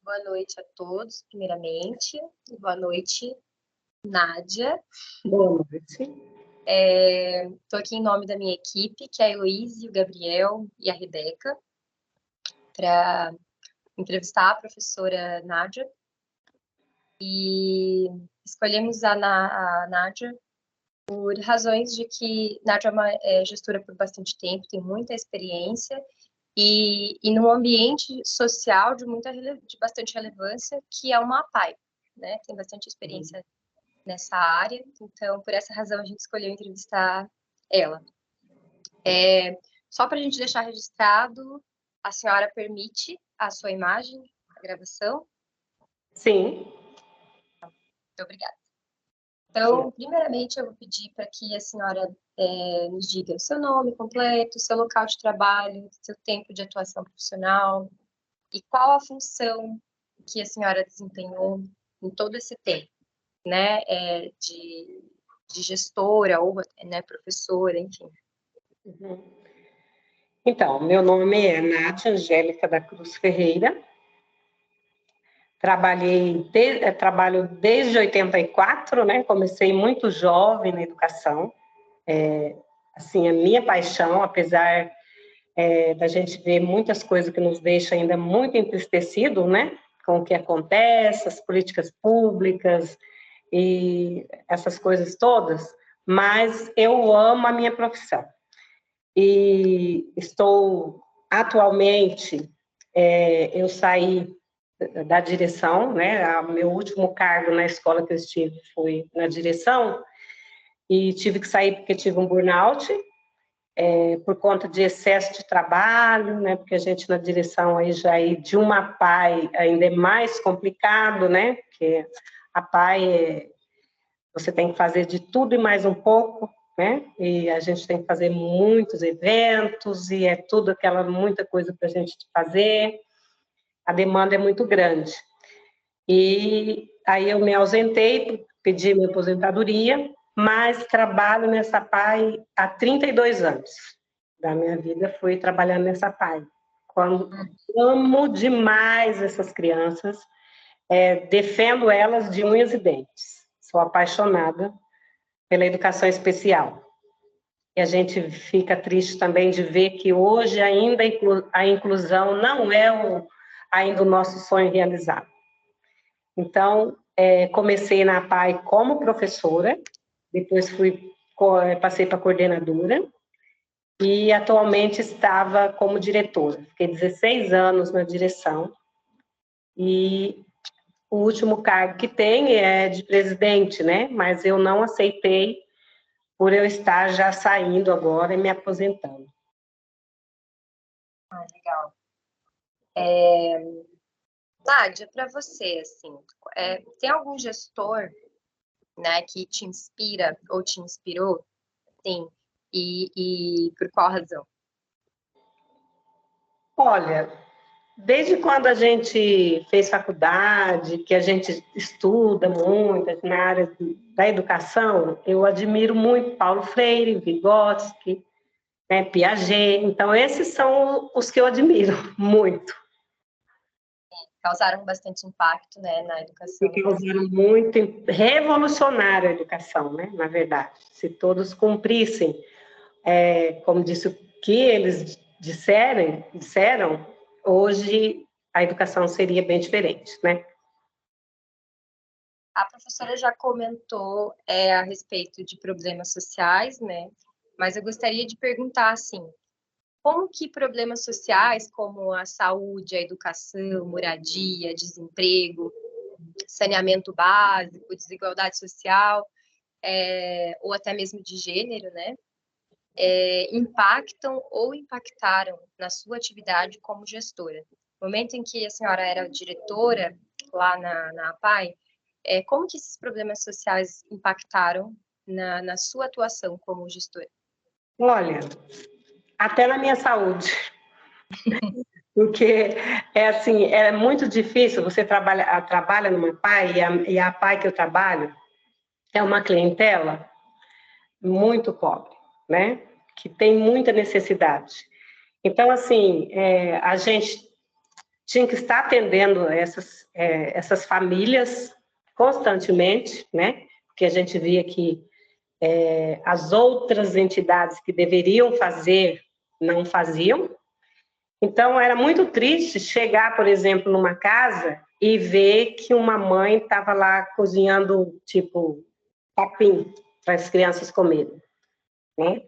Boa noite a todos, primeiramente. Boa noite, Nádia. Boa noite. Estou aqui em nome da minha equipe, que é a Heloíse, o Gabriel e a Rebeca, para entrevistar a professora Nádia. E escolhemos a Nádia por razões de que Nádia é uma gestora por bastante tempo, tem muita experiência e num ambiente social de bastante relevância, que é uma APAE, né? Tem bastante experiência nessa área, então por essa razão a gente escolheu entrevistar ela. Só para a gente deixar registrado, a senhora permite a sua imagem, a gravação? Sim. Muito obrigada. Então, primeiramente, eu vou pedir para que a senhora nos diga o seu nome completo, seu local de trabalho, seu tempo de atuação profissional e qual a função que a senhora desempenhou em todo esse tempo, né, de gestora ou, né, professora, enfim. Então, meu nome é Nádia Angélica da Cruz Ferreira. Trabalho desde 84, né? Comecei muito jovem na educação. Assim, a minha paixão, apesar da gente ver muitas coisas que nos deixam ainda muito entristecidos, né? Com o que acontece, as políticas públicas e essas coisas todas, mas eu amo a minha profissão. E estou, atualmente, eu saí da direção, né? O meu último cargo na escola que eu estive foi na direção, e tive que sair porque tive um burnout, por conta de excesso de trabalho, né? Porque a gente na direção aí já de uma APAE ainda é mais complicado, né? Porque a APAE você tem que fazer de tudo e mais um pouco, né? E a gente tem que fazer muitos eventos e é tudo muita coisa para a gente fazer. A demanda é muito grande. E aí eu me ausentei, pedi minha aposentadoria, mas trabalho nessa APAE há 32 anos da minha vida, fui trabalhando nessa APAE. Amo demais essas crianças, defendo elas de unhas e dentes. Sou apaixonada pela educação especial. E a gente fica triste também de ver que hoje ainda a inclusão não é ainda o nosso sonho realizado. Então, comecei na APAE como professora, depois passei para coordenadora, e atualmente estava como diretora. Fiquei 16 anos na direção, e o último cargo que tem é de presidente, né? Mas eu não aceitei por eu estar já saindo agora e me aposentando. Legal. Nádia, para você, assim, tem algum gestor, né, que te inspira ou te inspirou? Sim. E por qual razão? Olha, desde quando a gente fez faculdade, que a gente estuda muito na área da educação, eu admiro muito Paulo Freire, Vygotsky, né, Piaget. Então, esses são os que eu admiro muito. Causaram bastante impacto, né, na educação. E causaram muito, revolucionário a educação, né, na verdade. Se todos cumprissem, como disse o que eles disseram, hoje a educação seria bem diferente, né? A professora já comentou a respeito de problemas sociais, né? Mas eu gostaria de perguntar, assim, como que problemas sociais como a saúde, a educação, moradia, desemprego, saneamento básico, desigualdade social, ou até mesmo de gênero, né? Impactam ou impactaram na sua atividade como gestora? No momento em que a senhora era diretora lá na APAE, como que esses problemas sociais impactaram na sua atuação como gestora? Olha, até na minha saúde. Porque assim, é muito difícil, você trabalha numa APAE, e a APAE que eu trabalho é uma clientela muito pobre, né? Que tem muita necessidade. Então, assim, a gente tinha que estar atendendo essas famílias constantemente, né? Porque a gente via que as outras entidades que deveriam fazer não faziam. Então, era muito triste chegar, por exemplo, numa casa e ver que uma mãe estava lá cozinhando, tipo, capim para as crianças comerem, né?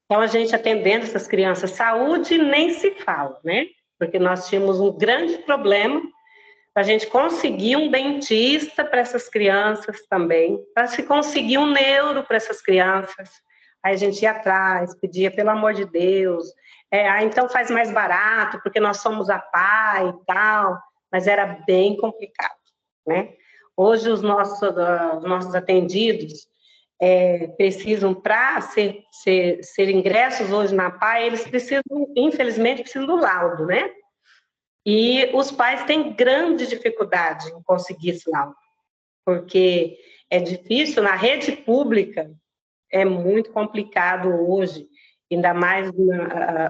Então, a gente atendendo essas crianças, saúde nem se fala, né? Porque nós tínhamos um grande problema para a gente conseguir um dentista para essas crianças também, para se conseguir um neuro para essas crianças. Aí a gente ia atrás, pedia, pelo amor de Deus, então faz mais barato, porque nós somos a PAI e tal, mas era bem complicado, né? Hoje os nossos atendidos precisam, para ser ingressos hoje na PAI, eles precisam, infelizmente, precisam do laudo, né? E os pais têm grande dificuldade em conseguir esse laudo, porque é difícil, na rede pública é muito complicado hoje, ainda mais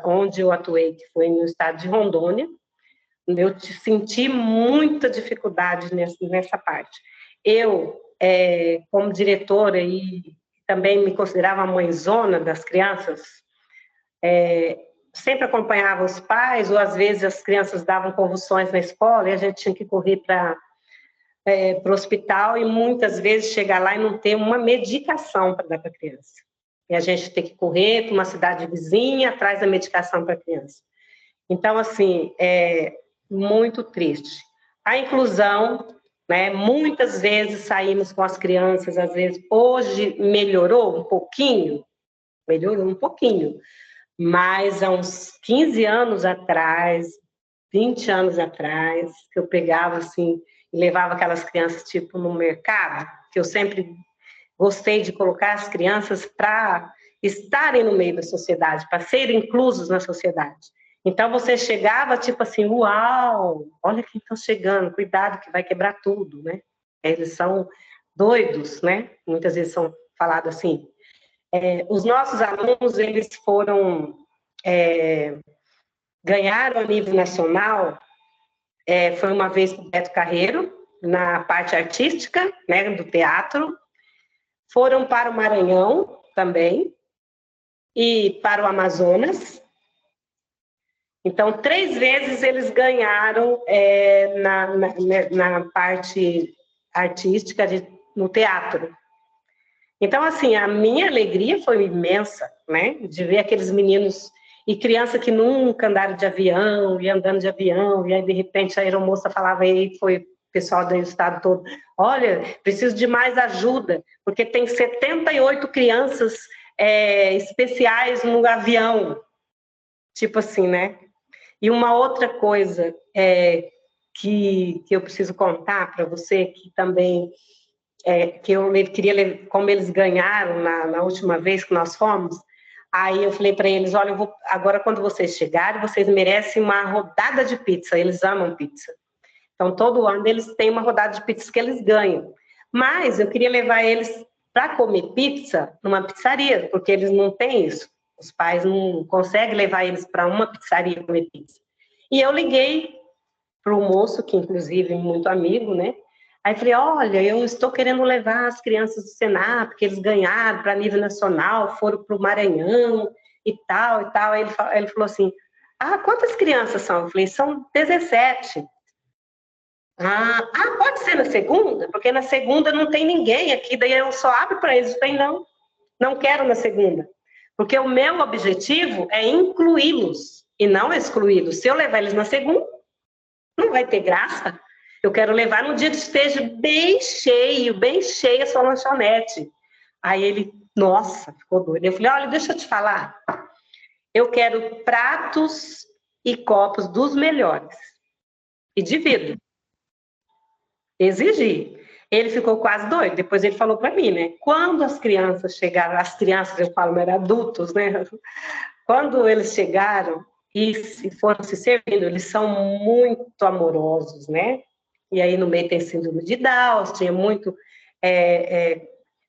onde eu atuei, que foi no estado de Rondônia, eu senti muita dificuldade nessa parte. Eu, como diretora e também me considerava a mãezona das crianças, sempre acompanhava os pais, ou às vezes as crianças davam convulsões na escola e a gente tinha que correr para o hospital e muitas vezes chegar lá e não ter uma medicação para dar para a criança. E a gente tem que correr para uma cidade vizinha atrás da medicação para a criança. Então, assim, é muito triste. A inclusão, né? Muitas vezes saímos com as crianças, às vezes, hoje melhorou um pouquinho, mas há uns 15 anos atrás, 20 anos atrás, que eu pegava assim e levava aquelas crianças tipo no mercado, que eu sempre gostei de colocar as crianças para estarem no meio da sociedade, para serem inclusos na sociedade. Então você chegava tipo assim, uau, olha quem está chegando, cuidado que vai quebrar tudo, né? Eles são doidos, né? Muitas vezes são falados assim. Os nossos alunos, eles ganharam a nível nacional, foi uma vez com o Beto Carreiro, na parte artística, né, do teatro, foram para o Maranhão também, e para o Amazonas. Então, 3 vezes eles ganharam na parte artística, no teatro. Então, assim, a minha alegria foi imensa, né? De ver aqueles meninos e criança que nunca andaram de avião, e andando de avião, e aí, de repente, a aeromoça falava, aí foi o pessoal do estado todo, olha, preciso de mais ajuda, porque tem 78 crianças especiais no avião. Tipo assim, né? E uma outra coisa que eu preciso contar para você, que também que eu queria, como eles ganharam na última vez que nós fomos, aí eu falei para eles, olha, agora quando vocês chegarem, vocês merecem uma rodada de pizza, eles amam pizza. Então, todo ano eles têm uma rodada de pizza que eles ganham. Mas eu queria levar eles para comer pizza numa pizzaria, porque eles não têm isso. Os pais não conseguem levar eles para uma pizzaria comer pizza. E eu liguei para o moço, que inclusive é muito amigo, né? Aí falei, olha, eu estou querendo levar as crianças do Senado, porque eles ganharam para nível nacional, foram para o Maranhão e tal, e tal. Aí ele falou assim, quantas crianças são? Eu falei, são 17. Pode ser na segunda? Porque na segunda não tem ninguém aqui, daí eu só abro para eles. Eu falei, não quero na segunda. Porque o meu objetivo é incluí-los e não excluí-los. Se eu levar eles na segunda, não vai ter graça. Eu quero levar num dia que esteja bem cheia a sua lanchonete. Aí ele, nossa, ficou doido. Eu falei, olha, deixa eu te falar. Eu quero pratos e copos dos melhores. E divido. Exigi. Ele ficou quase doido. Depois ele falou para mim, né? Quando as crianças chegaram, as crianças, eu falo, eram adultos, né? Quando eles chegaram e foram se servindo, eles são muito amorosos, né? E aí no meio tem síndrome de Down, tinha muito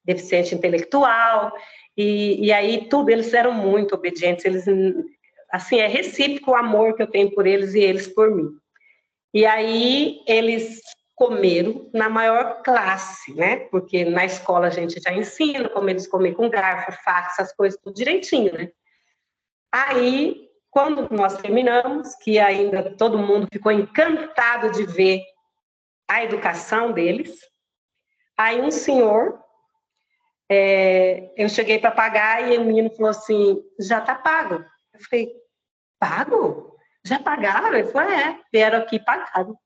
deficiente intelectual, e aí tudo, eles eram muito obedientes, eles, assim, é recíproco o amor que eu tenho por eles e eles por mim. E aí eles comeram na maior classe, né? Porque na escola a gente já ensina como eles comem com garfo, faca, essas coisas tudo direitinho, né? Aí, quando nós terminamos, que ainda todo mundo ficou encantado de ver a educação deles, aí um senhor, eu cheguei para pagar e o menino falou assim, já está pago. Eu falei, pago? Já pagaram? Ele falou, vieram aqui e pagaram.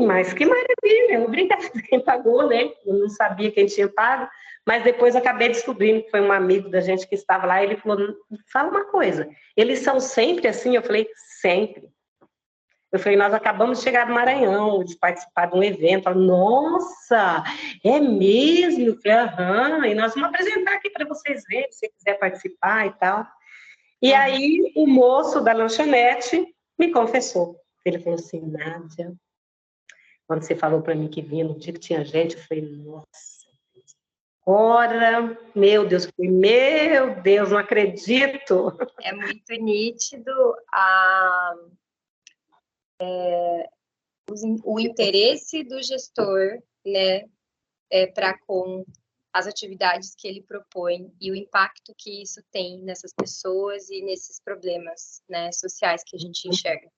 Mas que maravilha, obrigada quem pagou, né? Eu não sabia quem tinha pago, mas depois acabei descobrindo que foi um amigo da gente que estava lá, e ele falou, fala uma coisa, eles são sempre assim? Eu falei, sempre. Eu falei, nós acabamos de chegar do Maranhão, de participar de um evento. Falei, nossa, é mesmo? Eu falei, aham, e nós vamos apresentar aqui para vocês verem, se você quiser participar e tal. E aí o moço da lanchonete me confessou. Ele falou assim, Nádia, quando você falou para mim que vinha no dia que tinha gente, eu falei, nossa, ora, meu Deus, eu falei, meu Deus, não acredito. É muito nítido o interesse do gestor, né, para com as atividades que ele propõe e o impacto que isso tem nessas pessoas e nesses problemas, né, sociais que a gente enxerga.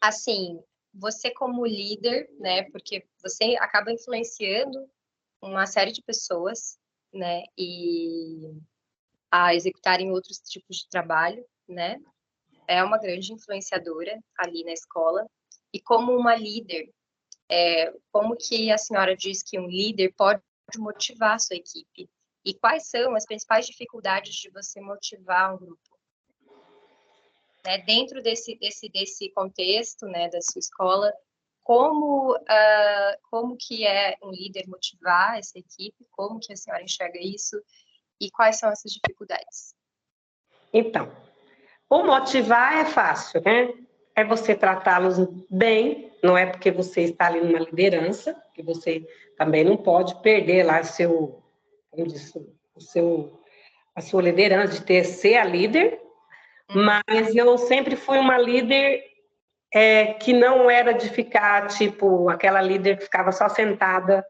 Assim, você como líder, né, porque você acaba influenciando uma série de pessoas, né, e a executarem outros tipos de trabalho, né, é uma grande influenciadora ali na escola. E como uma líder, como que a senhora diz que um líder pode motivar a sua equipe? E quais são as principais dificuldades de você motivar um grupo? Né, dentro desse contexto, né, da sua escola, como que é um líder motivar essa equipe? Como que a senhora enxerga isso? E quais são essas dificuldades? Então, o motivar é fácil, né? É você tratá-los bem, não é porque você está ali numa liderança, que você também não pode perder lá a sua liderança, de ser a líder, mas eu sempre fui uma líder que não era de ficar, tipo, aquela líder que ficava só sentada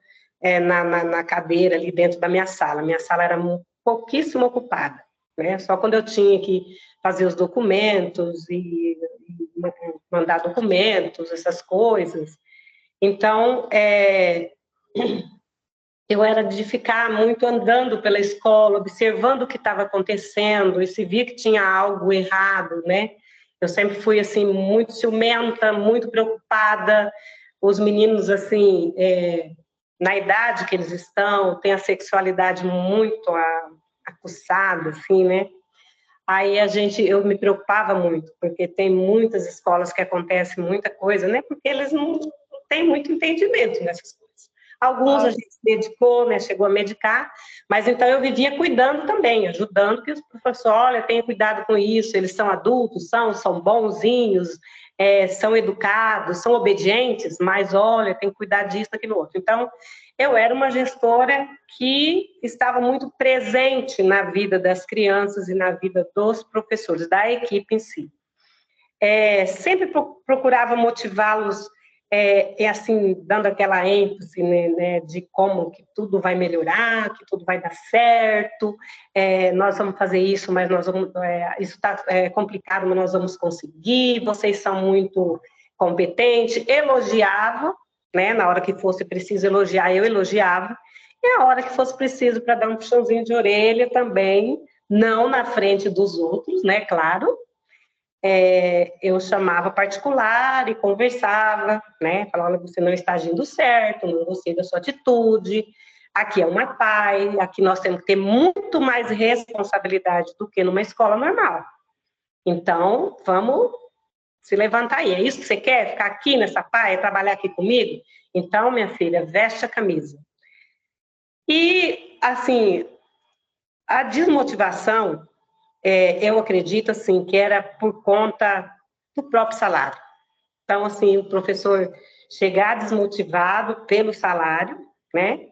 na cadeira ali dentro da minha sala. Minha sala era pouquíssimo ocupada, né? Só quando eu tinha que fazer os documentos e mandar documentos, essas coisas. Então, eu era de ficar muito andando pela escola, observando o que estava acontecendo, e se via que tinha algo errado, né? Eu sempre fui, assim, muito ciumenta, muito preocupada. Os meninos, assim, na idade que eles estão, têm a sexualidade muito aguçada, assim, né? Aí eu me preocupava muito, porque tem muitas escolas que acontece muita coisa, né? Porque eles não têm muito entendimento nessas coisas. Alguns a gente se dedicou, né? Chegou a medicar, mas então eu vivia cuidando também, ajudando que os professores, olha, tenha cuidado com isso, eles são adultos, são bonzinhos, são educados, são obedientes, mas olha, tem que cuidar disso, daquilo outro. Então, eu era uma gestora que estava muito presente na vida das crianças e na vida dos professores, da equipe em si. Sempre procurava motivá-los, assim, dando aquela ênfase, né, de como que tudo vai melhorar, que tudo vai dar certo, nós vamos fazer isso, mas isso está complicado, mas nós vamos conseguir, vocês são muito competentes, elogiava, né, na hora que fosse preciso elogiar, eu elogiava, e a hora que fosse preciso para dar um puxãozinho de orelha também, não na frente dos outros, né, claro, eu chamava particular e conversava, né? Falava, você não está agindo certo, não gostei da sua atitude, aqui é uma PAI, aqui nós temos que ter muito mais responsabilidade do que numa escola normal. Então, vamos se levantar aí. É isso que você quer? Ficar aqui nessa PAI, trabalhar aqui comigo? Então, minha filha, veste a camisa. E, assim, a desmotivação, eu acredito, assim, que era por conta do próprio salário. Então, assim, o professor chegar desmotivado pelo salário, né?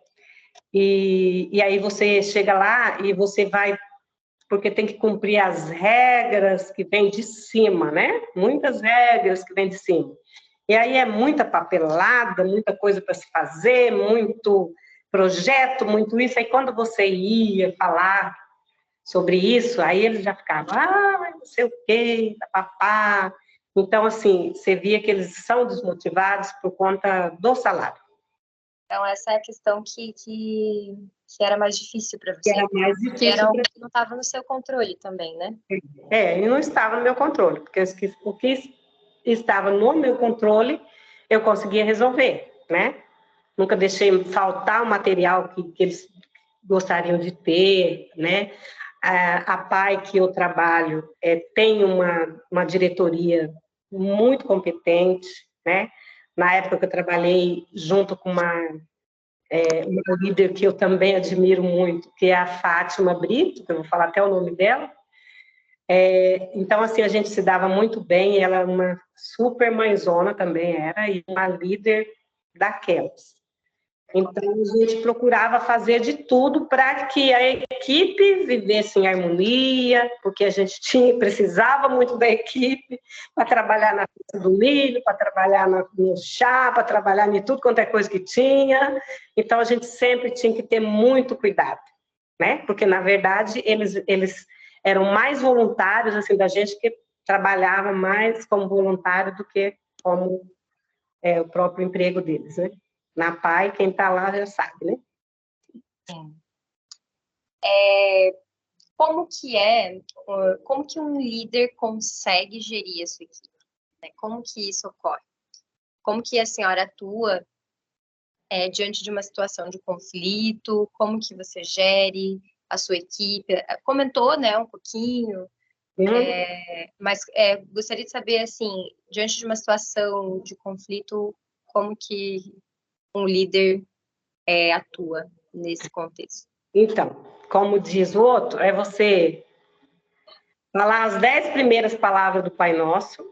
E aí você chega lá e você vai porque tem que cumprir as regras que vêm de cima, né? Muitas regras que vêm de cima. E aí é muita papelada, muita coisa para se fazer, muito projeto, muito isso. Aí quando você ia falar sobre isso, aí eles já ficavam, não sei o quê, papá. Então, assim, você via que eles são desmotivados por conta do salário. Então, essa é a questão que era mais difícil para Que você. era mais Que difícil. era algo que não estava no seu controle também, né? E não estava no meu controle, porque o que estava no meu controle, eu conseguia resolver, né? Nunca deixei faltar o material que eles gostariam de ter, né? A PAI que eu trabalho tem uma diretoria muito competente, né? Na época que eu trabalhei junto com uma líder que eu também admiro muito, que é a Fátima Brito, que eu vou falar até o nome dela. Então, assim, a gente se dava muito bem, ela é uma super mãezona também era, e uma líder daquelas. Então, a gente procurava fazer de tudo para que a equipe vivesse em harmonia, porque a gente precisava muito da equipe para trabalhar na festa do milho, para trabalhar no chá, para trabalhar em tudo quanto é coisa que tinha. Então, a gente sempre tinha que ter muito cuidado, né? Porque, na verdade, eles eram mais voluntários assim, da gente, que trabalhava mais como voluntário do que como o próprio emprego deles, né? Na PAI, quem está lá já sabe, né? Sim. Como que um líder consegue gerir a sua equipe? Né? Como que isso ocorre? Como que a senhora atua diante de uma situação de conflito? Como que você gere a sua equipe? Comentou, né, um pouquinho, mas gostaria de saber, assim, diante de uma situação de conflito, como que um líder atua nesse contexto? Então, como diz o outro, é você falar as 10 primeiras palavras do Pai Nosso,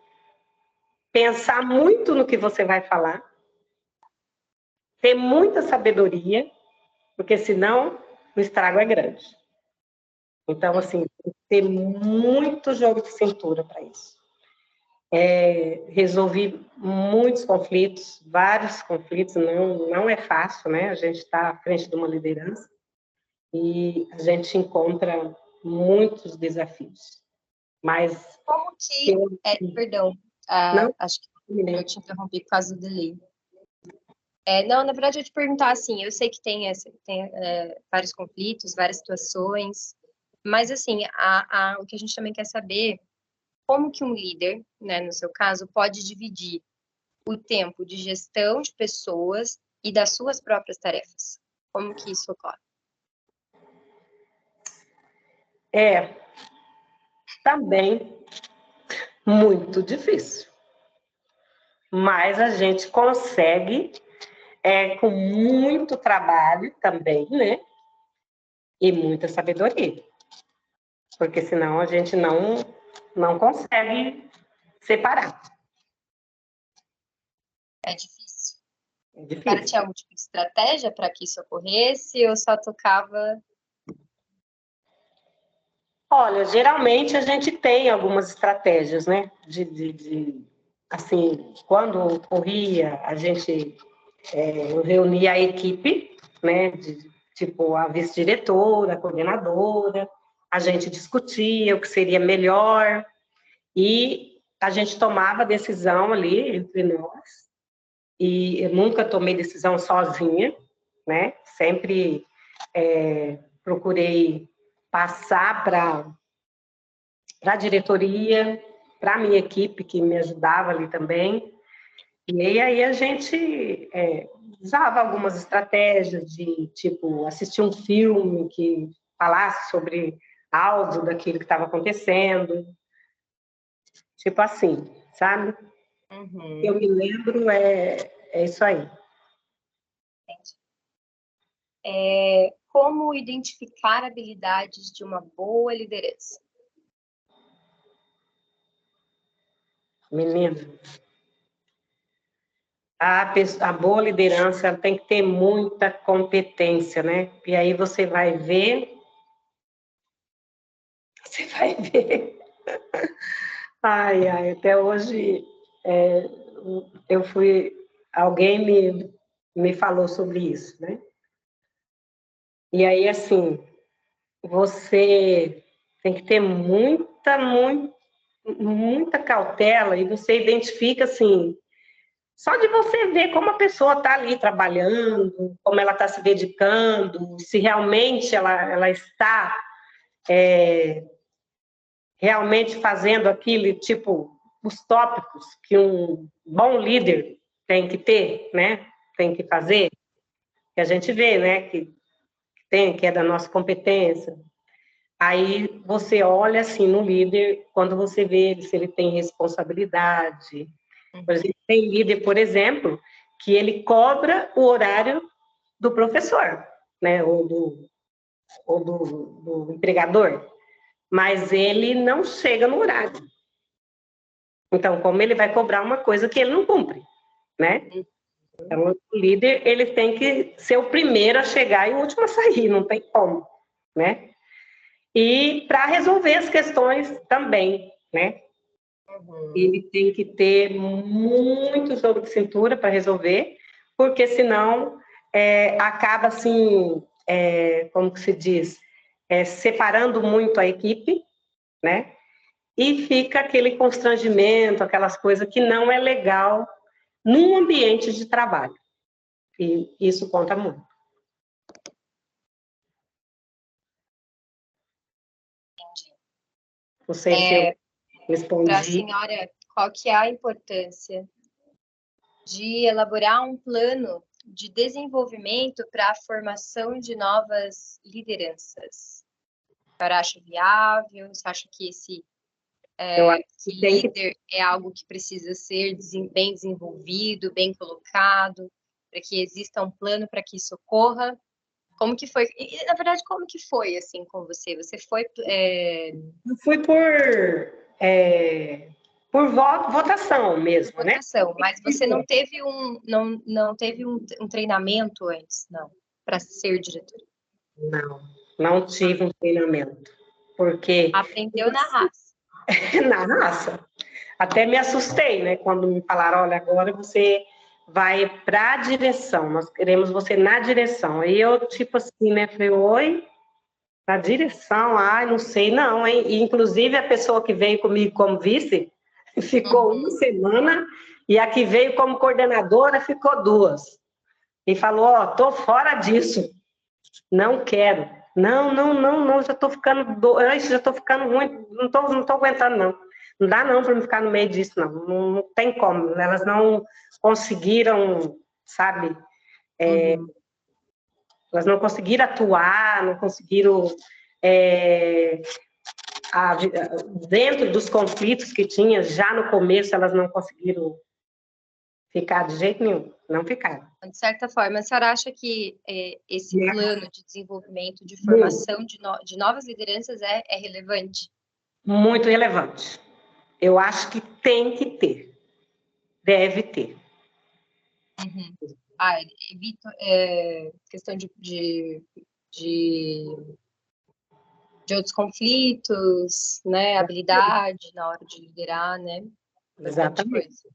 pensar muito no que você vai falar, ter muita sabedoria, porque senão o estrago é grande. Então, assim, tem que ter muito jogo de cintura para isso. Resolvi muitos conflitos, vários conflitos, não é fácil, né? A gente está à frente de uma liderança e a gente encontra muitos desafios. Mas Como que... perdão, não, acho que eu te interrompi por causa do delay. Não, na verdade, eu te perguntar assim, eu sei que tem vários conflitos, várias situações, mas assim, o que a gente também quer saber, como que um líder, né, no seu caso, pode dividir o tempo de gestão de pessoas e das suas próprias tarefas? Como que isso ocorre? Também muito difícil. Mas a gente consegue, com muito trabalho também, né? E muita sabedoria. Porque senão a gente não consegue separar. É difícil. É O cara difícil. tinha algum tipo de estratégia para que isso ocorresse ou só tocava? Olha, geralmente a gente tem algumas estratégias, né? Assim, quando ocorria, a gente reunia a equipe, né? Tipo, a vice-diretora, a coordenadora, a gente discutia o que seria melhor e a gente tomava decisão ali entre nós. E eu nunca tomei decisão sozinha, né? Sempre procurei passar para a diretoria, para a minha equipe, que me ajudava ali também. E aí a gente usava algumas estratégias de, tipo, assistir um filme que falasse sobre algo daquilo que estava acontecendo. Tipo assim, sabe? Uhum. Eu me lembro, é isso aí. Como identificar habilidades de uma boa liderança? Menino, a boa liderança ela tem que ter muita competência, né? E aí você vai ver Você vai ver. Ai, ai, até hoje é, eu fui. Alguém me falou sobre isso, né? E aí, assim, você tem que ter muita cautela e você identifica, assim, só de você ver como a pessoa está ali trabalhando, como ela está se dedicando, se realmente ela está realmente fazendo aquilo, tipo, os tópicos que um bom líder tem que ter, né? Tem que fazer, que a gente vê, né? Que é da nossa competência. Aí você olha assim no líder, quando você vê se ele tem responsabilidade. Por exemplo, tem líder, por exemplo, que ele cobra o horário do professor, né? Ou do empregador, mas ele não chega no horário. Então, como ele vai cobrar uma coisa que ele não cumpre, né? Então, o líder, ele tem que ser o primeiro a chegar e o último a sair, não tem como, né? E para resolver as questões também, né? Ele tem que ter muito jogo de cintura para resolver, porque senão acaba assim, como que se diz, separando muito a equipe, né? E fica aquele constrangimento, aquelas coisas que não é legal num ambiente de trabalho. E isso conta muito. Não sei se eu Para a respondi. senhora, qual que é a importância de elaborar um plano de desenvolvimento para a formação de novas lideranças? A senhora acha viável? Você acha que esse Eu acho que que tem que. líder é algo que precisa ser bem desenvolvido, bem colocado, para que exista um plano para que isso ocorra? Como que foi? E, na verdade, como que foi assim com você? Você foi Eu fui por votação mesmo, né? votação, mas você não teve não teve um treinamento antes, não, para ser diretora. Não, não tive um treinamento, porque Aprendeu na raça. na raça, até me assustei, né? Quando me falaram, olha, agora você vai para a direção, nós queremos você na direção. Aí eu, tipo assim, né? Falei, oi, na direção? Ai, não sei não, hein? E, inclusive, a pessoa que veio comigo como vice ficou uma semana e a que veio como coordenadora ficou 2. E falou, ó, tô fora disso, não quero. Não, não, não, não, já tô ficando já tô ficando ruim, não tô aguentando, não. Não dá não para me ficar no meio disso, não. Não tem como. Elas não conseguiram, sabe? Elas não conseguiram atuar, não conseguiram dentro dos conflitos que tinha já no começo, elas não conseguiram ficar de jeito nenhum, não ficaram. De certa forma, a senhora acha que esse plano de desenvolvimento, de Muito, formação de novas lideranças é relevante? muito relevante. Eu acho que tem que ter, deve ter. Evito questão de, de outros conflitos, né? Habilidade na hora de liderar, né? Bastante Exatamente. coisa.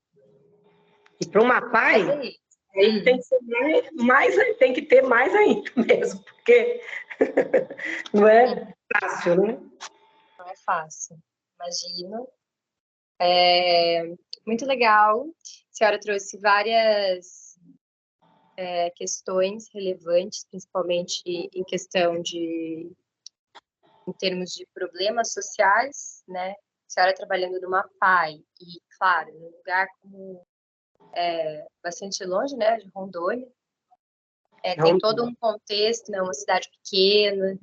E para uma Mas pai, aí, aí tem que ser tem que ter mais ainda mesmo, porque não é fácil, né? não é fácil. Imagino. Muito legal. A senhora trouxe várias questões relevantes, principalmente em questão em termos de problemas sociais, né? A senhora trabalhando numa PAI e, claro, num lugar como bastante longe, né, de Rondônia, tem Então, todo um contexto, né, uma cidade pequena,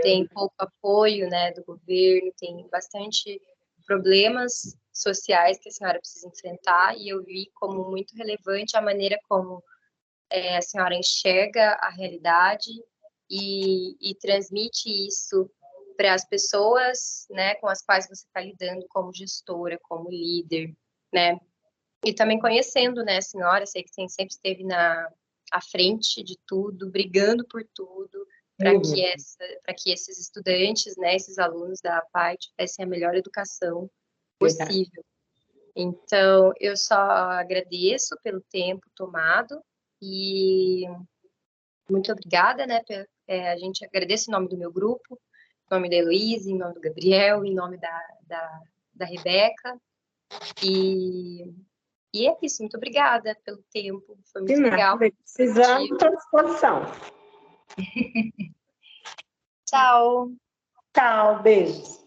tem pouco apoio, né, do governo, tem bastante problemas sociais que a senhora precisa enfrentar e eu vi como muito relevante a maneira como a senhora enxerga a realidade e transmite isso para as pessoas, né, com as quais você está lidando como gestora, como líder, né? E também conhecendo, né, a senhora, sei que sempre esteve à frente de tudo, brigando por tudo, para que esses estudantes, né, esses alunos da APAE tivessem a melhor educação Verdade. possível. Então, eu só agradeço pelo tempo tomado e muito obrigada, né? A gente agradece em nome do meu grupo, em nome da Heloísa, em nome do Gabriel, em nome da Rebeca. E é isso, muito obrigada pelo tempo, foi muito legal. Precisando, estou à disposição. Tchau. Tchau, beijos.